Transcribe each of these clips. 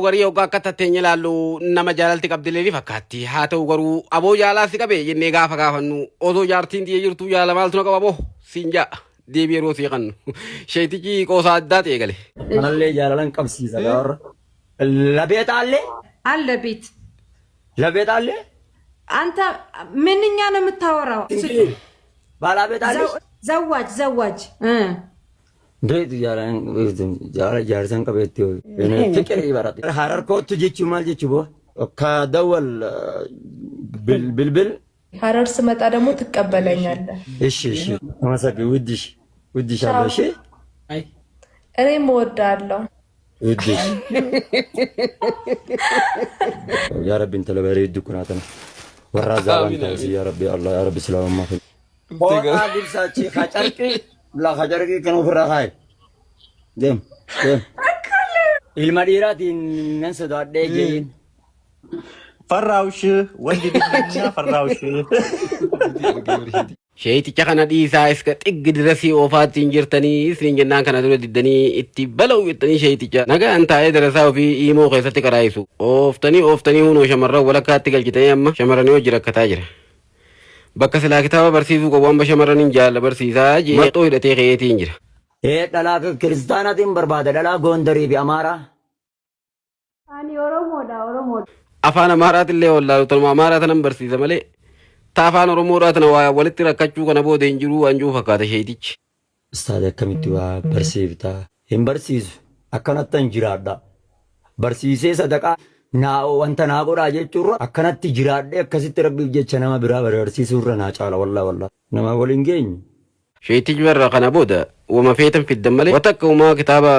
garii yookaan akka tatteenye ilaallu nama jaalalti qabdilee fakkaatti haa ta'u garuu aboo jaalaasi qabe jennee gaafa gaafannu osoo jaartiin tiyee jirtu jaala maaltu na qaba aboo siin jaa deebii yeroo sii qannu sheetichi qoosaa addaa ta'e gale. Kanallee jaalalan qabsiisa gaarra. Labeet allee? Allebeet. Labeet allee? አንተ ምንኛ ነው የምታወራው? ባላቤት አለ ዘዋጅ እንዴት ያላን ጃርሰን ቀበቴ እኔ ፍቅር ይበራት ሐረር ኮቱ ጀቹ ማል ጀቹ ቦ ከደወል ብልብል ሐረር ስመጣ ደግሞ ትቀበለኛለህ። እሺ ተመሰግ ውድሽ አለ እሺ አይ እኔም እወዳለሁ ውድሽ ያ ረቢ እንተ ለበሬ ድኩናተን ወራዛባን ታሲ ያ ረቢ አላህ ያ ረቢ ሰላም ማፈ ወጣ ልብሳቺ ከጨርቂ لا خجرك كانوا في الرخاء دم المديرات الناس دادين فراوش وندي بدنا فراوش شيء تجاكنا دي سايس كتير دراسي وفات تنجرتني سنجنا كنا دول ددني اتبلو يتني شيء تجا نجا أنت هاي دراسة وفي إيمو خيسة تكرايسو أوفتني هو شمرة ولا كاتيكال جتاي أما شمرة نيو جرا كتاجر bakka silaa kitaaba barsiisuu qabu amma shamarraniin jaalla barsiisaa jee maxxoo hidhatee ka'eetiin jira. Dhalaa kiristaanaatiin barbaada dhalaa Gondarii fi Amaaraa. Ani Oromoodha. Afaan Amaaraatillee wallaalu tanuma Amaaraa tanan barsiisa malee ta afaan Oromoodhaa tana waa walitti rakkachuu kana booda hin jiru anjuu fakkaata sheetichi. Ustaad akkamitti waa barsiiftaa hin barsiisu akkanatti hin jiraadha barsiisee sadaqaa. Naa wanta naa godhaa jechuurra akkanatti jiraadhee akkasitti rabbiif jecha nama biraa barsiisuurra naa caala wallaa nama waliin geenyu. Sheetichi barra kana booda wama feetan fiddan malee wata akka uumaa kitaaba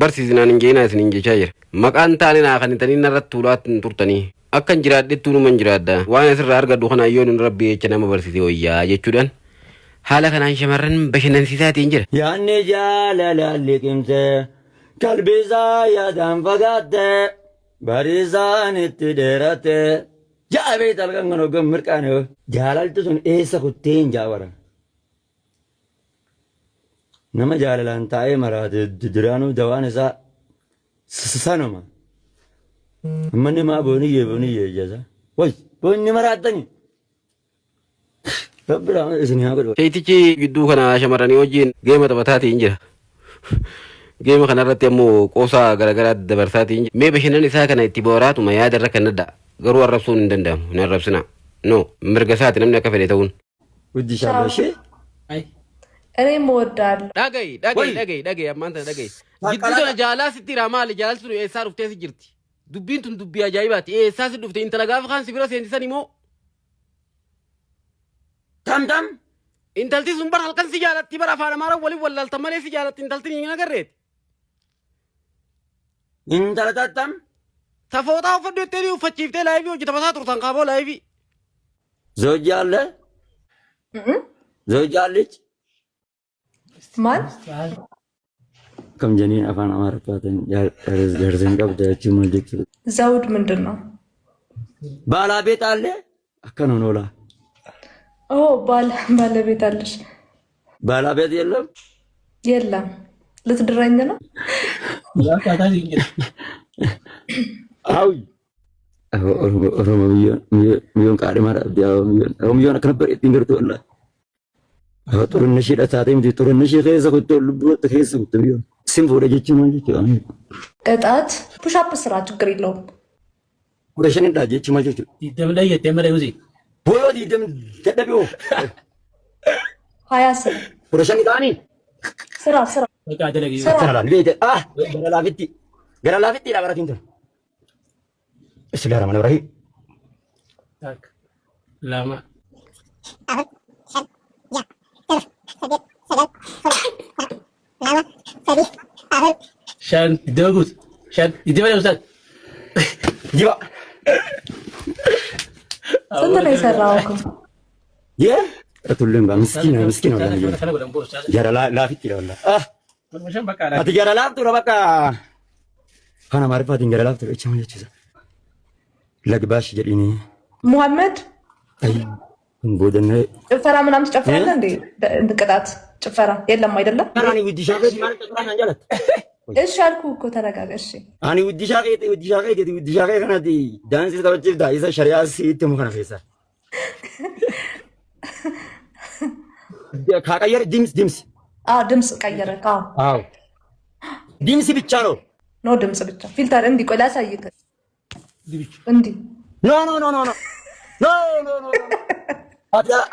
barsiisinaan hin jeenaa isin hin jechaa jira. Maqaan taane naa kan itanii narratti tuulaatiin turtanii akka hin jiraadhettuu numan jiraadda waan asirraa argadhu kana ayyoon rabbi jecha nama barsiisee wayyaa jechuudhaan haala kanaan shamarran bashannansiisaatiin jira. Yaanni jaalala liqimte qalbisaa yaadaan fagaatte. Barisaan itti dheerate jaabee talqan kan hoggan mirqaane jaalaltu sun eessa kuttee hin jaawara nama jaalalaan taa'ee maraate diraanuu dawaan isaa sanuma manni maa booniyyee ijasa way boonni maraattani rabbiraan isin haa godhu. Sheetichi gidduu kana shamarranii wajjin geema taphataatiin jira. Geema kanarratti ammoo qoosaa garaagaraa dabarsaatiin mee bashannan isaa kana itti booraatuma yaadarra kan adda garuu arrabsuun hin danda'amu hin arrabsina no mirga isaati namni akka fedhe ta'uun. Guddishaa ishee. እኔም እወዳለሁ dhagayi ammaan tana dhagayi gidduu sana jaalaa sitti hiraa maali jaalaalli sun eessaa dhuftee si jirti dubbiin tun dubbii ajaa'ibaati eessaa si dhufte intala gaafa kaan si bira seensisan immoo. Tam intalti sun bara halkan si jaalatti bara afaan Amaaraa waliin wallaaltan malee si jaalatti intalti hin agarreeti. Intala tattam. Safootaa uffadhu jettee uffachiiftee laayivii hojii taphataa turtan kaaboo laayivii. Zoojjaalle. Zoojjaallichi. ማን ከም ጀኒን አፋን አማርቷትን ያርዘን ቀብዳችሁ ማለት ዘውድ ምንድን ነው? ባለቤት አለ አከነ ኖላ ባለቤት አለሽ? ባለቤት የለም ልትድረኝ ነው? አው ኦሮሞ ሚዮን ቃሪ ማራ ኦሮሞ ሚዮን ከነበር ይንገርቶላ ጥሩነሽ ለታተም ጥሩነሽ ከዛ ኩት ልብወጥ ከዛ ኩት ቢሆን ሲምቦ ወደጅ ማለት ነው። ቅጣት ፑሽአፕ ስራ ችግር የለውም። ወደሽን እንዳጀች ማለት ነው። ይደም ላይ የተመረ ይውዚ ቦዲ ደም ተደቢው 20 ወደሽን ዳኒ ስራ በቃ አደረገ ሰራላ ቤት ገራላፊቲ ላበራቲን ተው እሺ ጋራ ማን ብራሂ ታክ ላማ شان يدوقوت شان يدي يا استاذ يبا ስንት ነው የሰራው? اتولم مسكين ولا جرى لا فيك ولا اتجرى لا ترى بقى انا ما عرفت انجرى لا ترى ايش ما يجوز لقباش جريني محمد اي እንቦደነ ጭፈራ ምናምን ትጨፍራለህ እንዴ? ቅጣት ጭፈራ የለም አይደለም? ራኒ ዊዲ ሻገት ማለት ተቀራና እንጀለት እሺ አልኩህ እኮ ተረጋጋ። እሺ አኒ ውዲ ሻቄ ከናቲ ዳንስ ተበጭፍ ዳይሳ ሸሪዓስ ይተሙ ከና ፈይሳ ካቀየር ድምጽ ድምጽ ቀየረ። አዎ ድምጽ ብቻ ነው። ኖ ድምጽ ብቻ ፊልተር እንዲህ ቆይ ላሳይህ። እንዲህ ኖ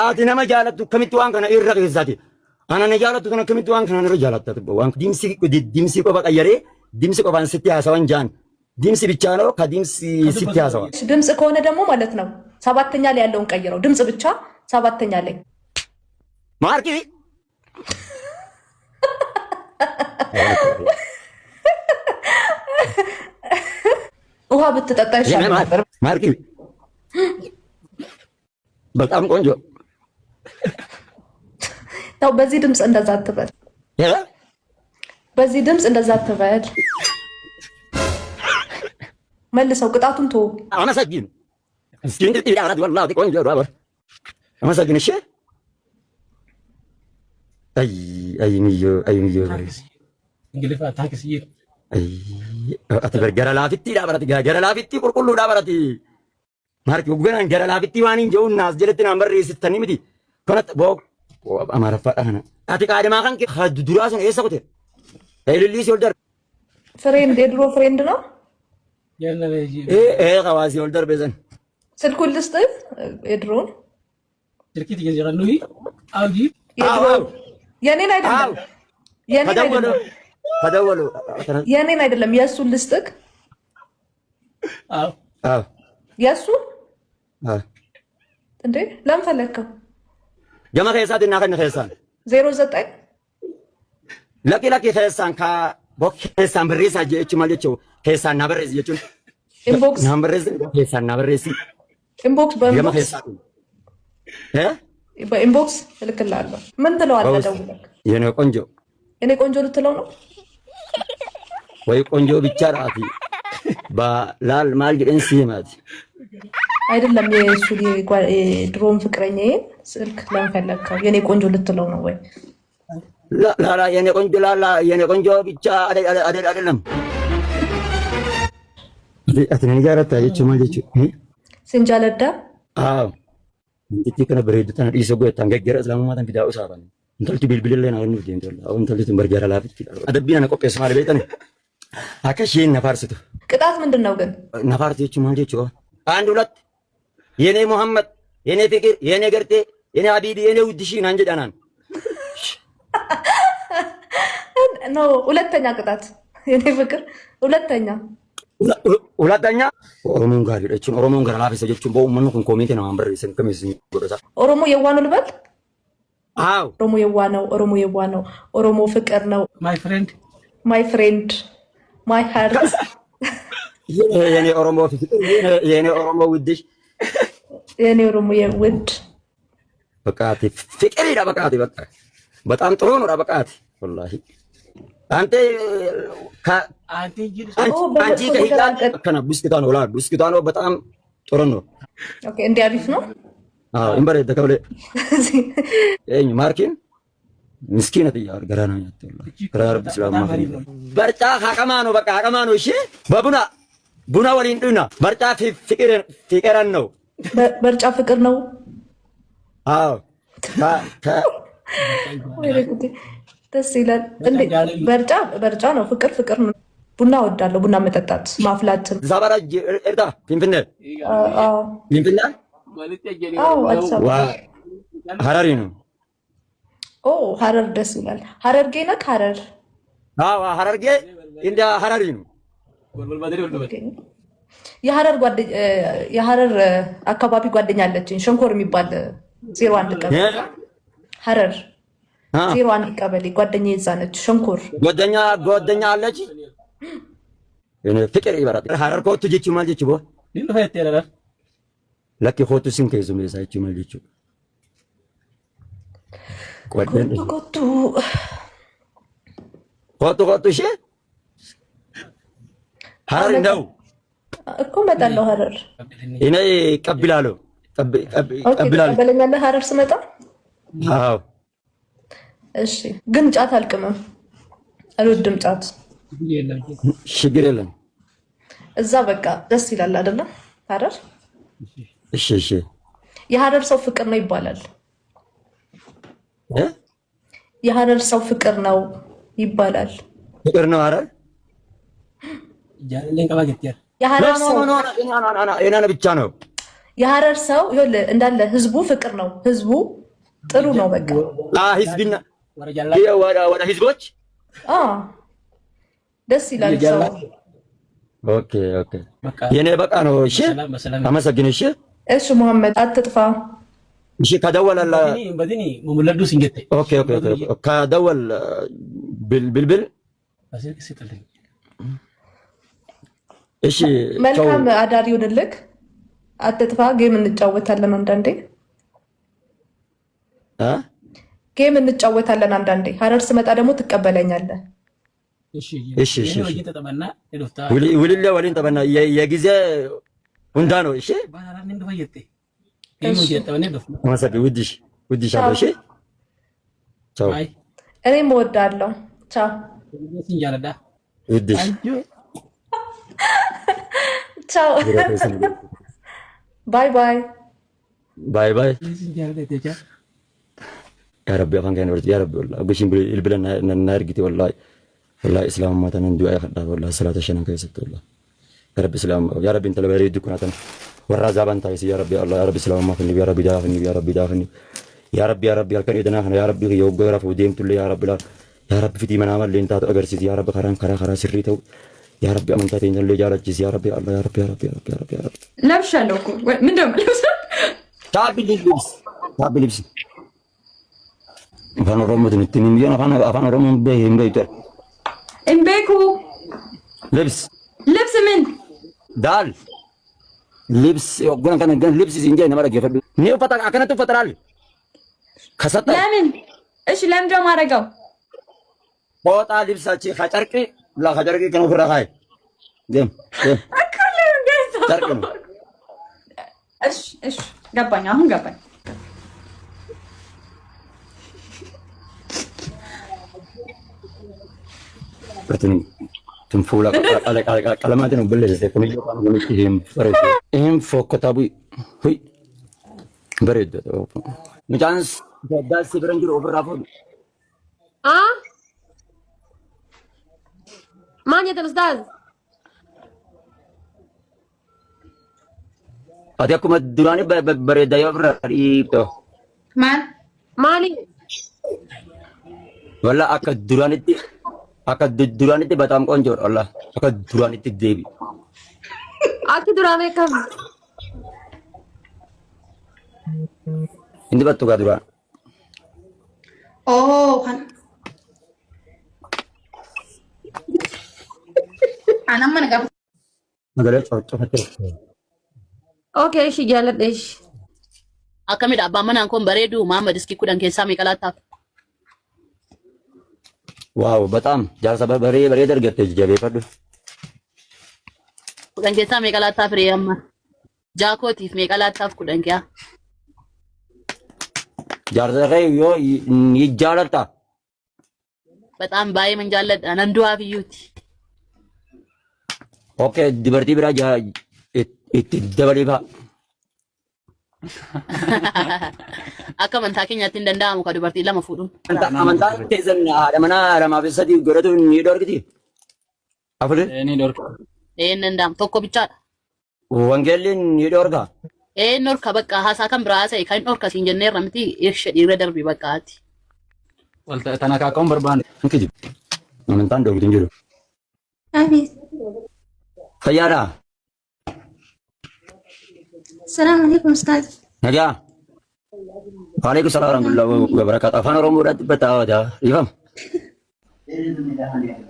አቲ ነመ ጃለቱ ከሚት ዋን ከነ ኢረቅ ይዛቲ አና ነጃለቱ ከነ ከሚት ዋን ከነ ረጃላታት ዋን ድምጽ ቆ በቀየረ ድምጽ ቆ ባን ስቲ ያሰዋን ጃን ድምጽ ብቻ ነው። ከድምጽ ስቲ ያሰዋን ድምጽ ከሆነ ደግሞ ማለት ነው ሰባተኛ ላይ ያለውን ቀይረው። ድምጽ ብቻ ሰባተኛ ላይ ማርኪ ውሃ ብትጠጣ ይሻላል። ማርኪ በጣም ቆንጆ ታው በዚህ ድምጽ እንደዛ አትበል። በዚህ ድምጽ እንደዛ አትበል። መልሰው ቅጣቱን ተው። አመሰግን እስኪ እንዴ ያራድ ወላሂ ቆንጆ ነው። አመሰግን እሺ ay miyo እንግሊፋ ታክሲ ati gara laafitti dhaabarati gara laafitti qulqulluu dhaabarati marki uggana gara laafitti waan hin je'uun naas jedhetti naan barreessitanii miti kanatti boo amaaraffaadha kana ati qaadimaa kan duraa sun eessa kute elilliisi ol darbe ፍሬንድ የድሮ ፍሬንድ ነው። qawaasi ol darbe san ስልኩን ልስጥህ የድሮውን ስልኪት ይገዛሉ አውጂ የኔን አይደለም ከደወሉ የኔን አይደለም የእሱን ልስጥህ። የእሱ እንዴ ለምን ፈለግከው? ጀማ ከሳት እና ከነ ከሳን 09 ለቂ ከሳን ካ ቦክሳን በሬሳ ጀች ማለቸው ከሳና በሬዝ የቹን ኢንቦክስ ናምበሬዝ ከሳና በሬዝ ኢንቦክስ በኢንቦክስ እልክልሃለሁ። ምን ትለዋለህ? ደውለህ የኔ ቆንጆ ልትለው ነው ወይ? ቆንጆ ብቻ ራቲ ባላል ማል ግደን ሲማት አይደለም። የእሱ የድሮም ፍቅረኛዬ ስልክ ለምን ፈለግከው? የኔ ቆንጆ ልትለው ነው ወይ? ላላ የኔ ቆንጆ ብቻ አይደለም። አትነኝ ጋራታ የች ማለች ሲንጃለዳ አዎ እንዴት ከነ በሬድታን ይሰጎ ታንገገረ እስላማማታን ፊዳው ሳባን እንተልቲ ቢልቢልለ ነው ነው እንዴ አሁን እንተልቲ በርገራ ላፍት አደቢና ነው ቆጴስ ማለት ቤተነ አከሽን ነፋርስቱ ቅጣት ምንድነው ግን? ነፋርቲዎቹ ማንዴቹ አንድ ሁለት የኔ መሐመድ የኔ ፍቅር የኔ ገርቴ የኔ አቢዲ የኔ ውድሺ ናንጀ ዳናን ኖ ሁለተኛ ቅጣት የኔ ፍቅር ሁለተኛ ኦሮሞን ጋር ሄደችን ኦሮሞን ጋር ላፈሰ ጀችን በኡመኑ ኮሚቴ ነው አንበር ይሰን ከመዝኝ ጎደታ ኦሮሞ የዋኑ ልበል። አዎ ኦሮሞ የዋነው ኦሮሞ ፍቅር ነው። ማይ ፍሬንድ ማይ ሃርት የኔ ኦሮሞ ፍቅር የኔ ኦሮሞ ውድሽ የኔ ኦሮሞ የውድ በቃቲ ፍቅር ይዳ በቃቲ በቃ በጣም ጥሩ ነው። በቃቲ ወላሂ አንተ ከና ብስኪታ ነው በጣም ጥሩ ነው። ኦኬ እንዴ አሪፍ ነው። አዎ እንበረ ተከብለ እኝ ማርኪን ምስኪነት ያር ገራና ያተላ ከራር ብስላማ በርጫ ሐቀማ ነው በቃ ሐቀማ ነው። እሺ ቡና ወሊንዱና በርጫ ፍቅርን ነው። በርጫ ፍቅር ነው። አዎ ደስ ይላል። እንዴ በርጫ ነው። ፍቅር ነው። ቡና እወዳለሁ። ቡና መጠጣት ማፍላት ዛባራጅ እርዳ ፊንፊኔ ሀረሪ ነው። ሀረር ደስ ይላል። ሀረርጌ ነህ? ሀረር ሀረርጌ እንደ ሀረሪ ነው። የሀረር አካባቢ ጓደኛ አለችኝ ሸንኮር የሚባል 01 ቀበሌ ሀረር 01 ቀበሌ ጓደኛ ይዛ ነች። ሸንኮር ጓደኛ አለች። ፍቅር ይበራት ሀረር ኮቱ ጅቹ ማልጅቹ ቦ ለኪ ኮቱ ሲንከ ይዙ መሳይቹ ማልጅቹ ኮቱ እሺ ሀረር እንደው እኮ እመጣለሁ። ሀረር እኔ ቀብላለሁ። ቀበለኛለህ ሀረር ስመጣ? አዎ እሺ። ግን ጫት አልቅምም፣ አልወድም ጫት። ችግር የለም። እዛ በቃ ደስ ይላል አይደለ? ሀረር እሺ እሺ። የሀረር ሰው ፍቅር ነው ይባላል። የሀረር ሰው ፍቅር ነው ይባላል። ፍቅር ነው ሀረር የሀረር ሰው ብቻ ነው። የሀረር ሰው ይኸውልህ እንዳለ ህዝቡ ፍቅር ነው። ህዝቡ ጥሩ ነው። በቃ ህዝብና ወደ ህዝቦች ደስ ይላል ሰው። ኦኬ ኦኬ። የኔ በቃ ነው። እሺ አመሰግን። እሺ እሺ መሐመድ አትጥፋ። እሺ ከደወል ኦኬ ኦኬ ከደወል ብልብል እሺ መልካም አዳር ይሁንልክ። አትጥፋ። ጌም እንጫወታለን አንዳንዴ ጌም እንጫወታለን አንዳንዴ። ሀረር ስመጣ ደግሞ ትቀበለኛለህ። እሺ እሺ እሺ። ውልለ ወሊን ተበና የጊዜ ሁንዳ ነው። እሺ አመሰግን። ውድሽ አለ። እሺ ቻው። እኔም እወዳለሁ። ቻው ውድሽ ቻው። ባይ ባይ ባይ ባይ። يا ربي أفهم كأنه يا ربي والله بيشين بالبلنا نارجتي والله والله إسلام ما تنندو أي خدها والله صلاة الشنان كيست والله يا ربي إسلام يا ربي أنت لو يريد كنا والرزاق أنت يا ربي الله يا ربي إسلام ما تني يا ربي دافني يا ربي دافني يا ربي الكن يدنا يا ربي يوجو يعرف وديم تقول يا ربي لا يا ربي في دي من عمل لين تاتو أجرسي يا ربي خرا سريته يا ربي أمن تاتين اللي جالس جيس يا ربي الله يا ربي يا ربي يا ربي يا ربي يا ربي لبش لوكو من دم لبس تابي لبس أفان رومو تنتني مليون أفان رومو بيهم بيتر امبيكو لبس من دال لبس يقولون كان لبس زنجان ما رجع فبي نيو فترة أكنه تو فترة خسرت لمن ايش لم جو ما رجعوا बहुत आ लिप्स अच्छी खचर के ला खचर के क्यों फिर रहा है गेम اكلم جاي ايش قبنا هم قبنا بتني تنفولا كلمات إنه بلش زي كم يجوا كانوا يقولوا كيهم بريد إهم فوق كتابي هوي بريد مجانس جدا سيبرنجر أوفر رافود مانيا الأستاذ أديكم الدوراني بريد يا بريد تو مالي ولا أكد duraan itti bataam qoonjoodha Allah akka duraan itti deebi. Akka duraanii kam? Hindi battu kaa duraan. Kan. Anak mana gak? Magalee coccofattee. Okay, ishi jaaladha ishi. Akkamidha abbaan manaan kun bareedu Muhammad iskii kudhan keessaa meeqa laattaaf? Waaw bataam jaarsa baree dargattee jabeeffadhu. Kudhan keessaa meeqa laattaaf ree amma? Jaakootiif meeqa laattaaf kudhan kiyaa? Jaarsa kee yoo ni jaalatta. Bataam baay'ee man jaalladha nan du'aaf iyyuuti. Okay dubartii biraa itti dabaleefaa. Akka amantaa keenyaatti hin danda'amu ka dubartii lama fuudhuun. Amantaan keessan haadha manaa lamaaf sadii godhatu ni dhorkiti. Afur. Ni dhorka. Hin danda'amu tokko bichaadha. Wangeelli ni dhorka. Dhorka bakka haasaa kan biraa haasa'e kan dhorka siin jenneerra miti irsha dhiira darbii bakka haati. Walta tana kaakaa'uun barbaanne. Inki jiru. Amantaan dhorkitu hin jiru. Habis. Fayyaadhaa. Assalamualaikum Ustaz. Nagaa. Waalaikumsalam warahmatullahi wabarakatuh. Afaan Oromoodhaatti bataa aadaa. Ifam.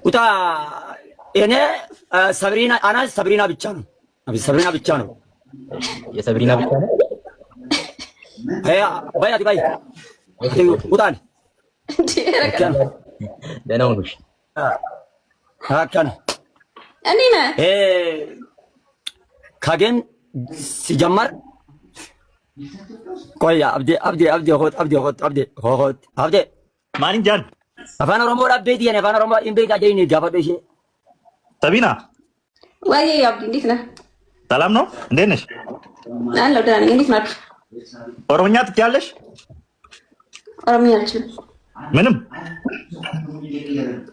Utaa ini Sabrina, ana Sabrina ብቻ ነው። Sabrina ብቻ ነው። የሰብሪና ብቻ ነው። ባይ ባይ ውጣን ደህና ሁኑሽ። አካን እኔ ነህ ካገን ሲጀመር ቆይ አብዴ ማን ጃን afaan oromoo dhabbeeti yan afaan oromoo hin beekaa jedhini gaafadhu ishee ሰቢና ወይ አብዲ እንዴት ነህ? ሰላም ነው? እንዴት ነሽ? አለሁ ደህና ነኝ። እንዴት ናችሁ? ኦሮምኛ ትችያለሽ? ኦሮምኛ አልችልም። ምንም?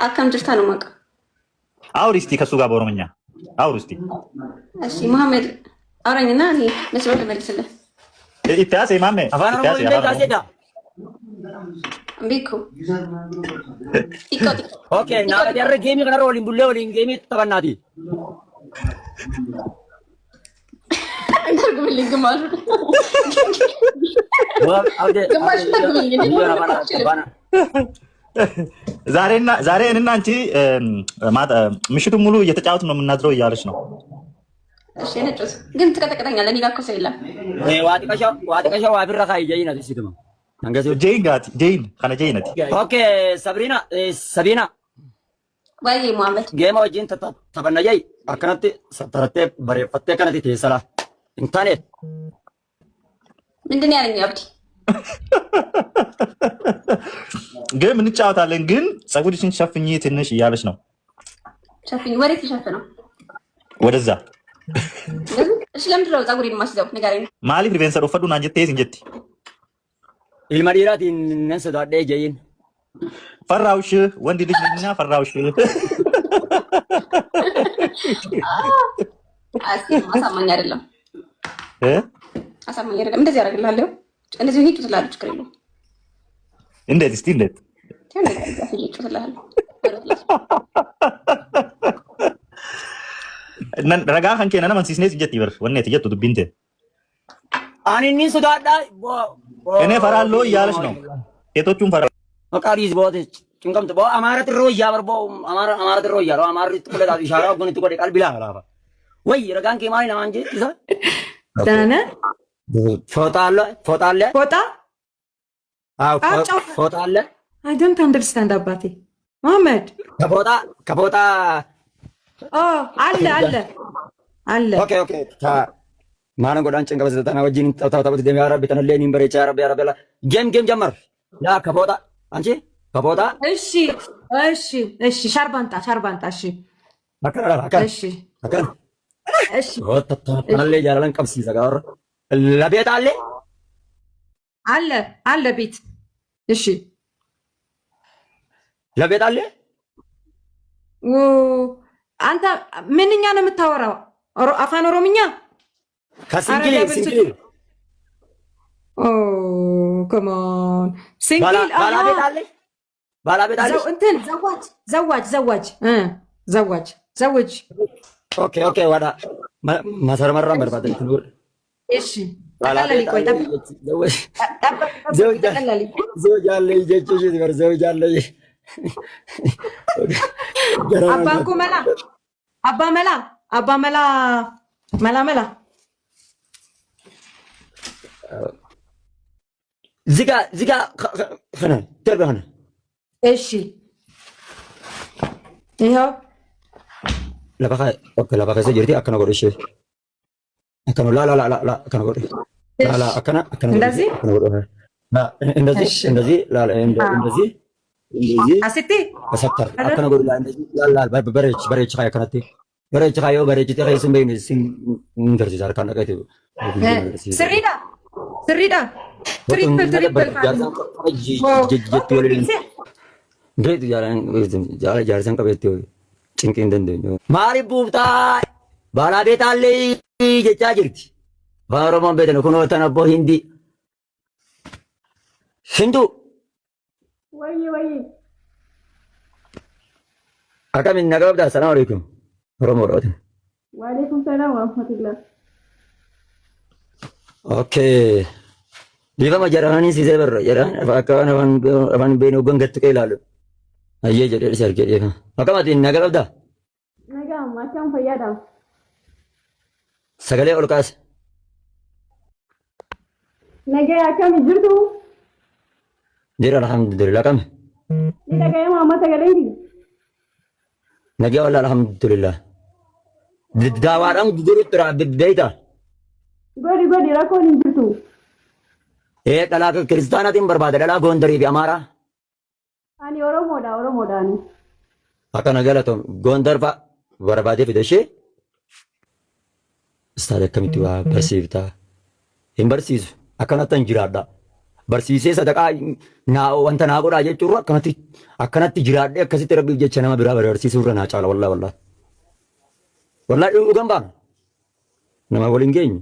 አካም ጅርታ ነው የማውቀው። አውሪ እስቲ ከሱ ጋር በኦሮምኛ አውሪ እስቲ። እሺ መሐመድ አውራኝና እኔ መስሎ ልመልስልህ። ኢታሴ ማሜ አፋን ኦሮሞ ኢንዴ እምቢኩ ኦኬ ና ያረ ጌሚ ከነሮ ወሊን ቡሌ ወሊን ጌሚ ተበናቲ ተርጉምልኝ ግማሹ ግማሹ ተርጉምልኝ። ዛሬ እኔና አንቺ ምሽቱን ሙሉ እየተጫወትን ነው የምናድረው እያለች ነው። እሺ ነጭስ ግን ትቀጠቅጠኛለህ። እኔ ጋር እኮ ሰው የለም። ዋጥቀሻ ዋብራ ካይ ጀይና ሲተማ አንገሱ ጄይን ከነ ጄይነት ኦኬ ሰቢና ወይ መሐመድ ጌማ ወጂን ተበናይ አከናቲ ሰተረቴ በሬፈቴ ከነቲ ተሰላ ኢንተርኔት ምንድን ነው ያለኝ አብዲ? ግን እንጫወታለን፣ ግን ፀጉርሽን ሸፍኚ ትንሽ እያለች ነው። ሸፍኝ ወዴት ተሸፍነው? ወደዛ። እሺ ለምንድን ነው ፀጉሬን የማስይዘው? ንገረኝ። ማሊፍ ሪቬንሰር ወፈዱ ናንጀቴ እንጀቲ ኢልማዲራት ነንሰ ዳዴ ጀይን ፈራውሽ ወንድ ልጅ ነኝና ፈራውሽ። አሳማኝ አይደለም አሳማኝ አይደለም። እንደዚህ ያደርግልሃለሁ። እንደዚህ ሂጭ ትላለች። ችግር የለውም። እንዴት እስቲ እንዴት ሂጭ ትላለች። ረጋ ከንኬ ነና መንሲስኔስ እንጀት ይበር ወኔት ይጀቱ ዱቢንቴ አኒኒ ሱዳዳ እኔ ፈራለሁ እያለች ነው። ሴቶቹም ፈራ መቃሪዝ ቦት ጭንቀምት ቦ አማራት ሮ ያበር ቦ አማራት ሮ ያለው አማራት ተለዳ ይሻራው ግን ትቆደ ቃል ቢላ አላባ ወይ ረጋን ከማይ ነው አንጂ ይዛ ደህና ፎጣ አለ አው ፎጣ አለ I don't understand አባቴ መሐመድ ከፎጣ አለ ኦኬ ማነ ጎዳን ጭንቀ በዘጠና ወጂን ተውታውታበት ደም ያረብ ተነለኝ በሬቻ ያረብ ያረበላ ጌም ጀመር ያ ከፎጣ አንቺ ከፎጣ እሺ ሻርባንጣ እሺ እሺ ወጣ ተነለኝ ያረለን ቀብሲ ዘጋር ለቤት አለ ቤት እሺ ለቤት አለ አንተ ምንኛ ነው የምታወራው? አፋን ኦሮምኛ ከሲንግል come on ሲንግል ባላቤት አለ እንትን ዘዋጅ ኦኬ ዋዳ ማሰርመራ መርባደ ትኑር እሺ ባላቤት ቆይ ዘውጃለ ይጀችሽ ይበር ዘውጃለ አባንኩ መላ ዚጋ ኸነ ተርበኸነ እሺ ይኸው ለባኸ ሰጀርቲ አከነ ጎርሽ አከነ ላ አከነ ጎር ላ አከነ እንደዚህ አስቲ አሰተር አከነ ጎር ላ እንደዚህ ላ በረች ካያ ከነቲ በረች ካዮ በረች ተኸይስም በይን ሲን እንደዚህ ዛር ካነቀት ስሪዳ ትሪፕል እንዴት ጃርሰን ቀበቴ ጭንቂ እንደንደ ማሪ ቡብታ ባላቤት አለ ጀቻ ጅርቲ ባሮማን ቤት ነው ኮኖ ተነቦ ሂንዲ ሽንዱ ወይ አካም ነገብዳ ሰላም አለይኩም ሮሞሮት ወአለይኩም ሰላም ወራህመቱላህ ኦኬ ዲቫ ማጀራኒ ሲዘበር የራን አካን አባን ቤኖ ገንገት ከይላሉ አየ ጀደር ሰርገ ዲቫ አካማቲ ነገብዳ ነገ ማቻም ፈያዳ ሰገሌ ኦልቃስ ነገ አካም ይጅርቱ ዲራ አልহামዱሊላህ ካም ነገ ማማ ሰገሌ ነገ ወላ አልহামዱሊላህ ዳዋራም ድሩጥራ በደይታ ጎዲ ራኮን እንጅቱ ጠላ ክርስቲያናትን በርባደ ጠላ ጎንደሪ ቢአማራ አኒ ኦሮሞዳ ኒ አከነ ገለቶ ጎንደር ፋ barbaadee fide ishee istaadii akkamitti waa barsiiftaa hin barsiisu akkanatti hin jiraadha barsiisee sadaqaa wanta naa godhaa jechuurra akkanatti jiraadhee akkasitti rabbiif jecha nama biraa barsiisuurra naa caala wallaahi dhugaan baana nama waliin geenyu.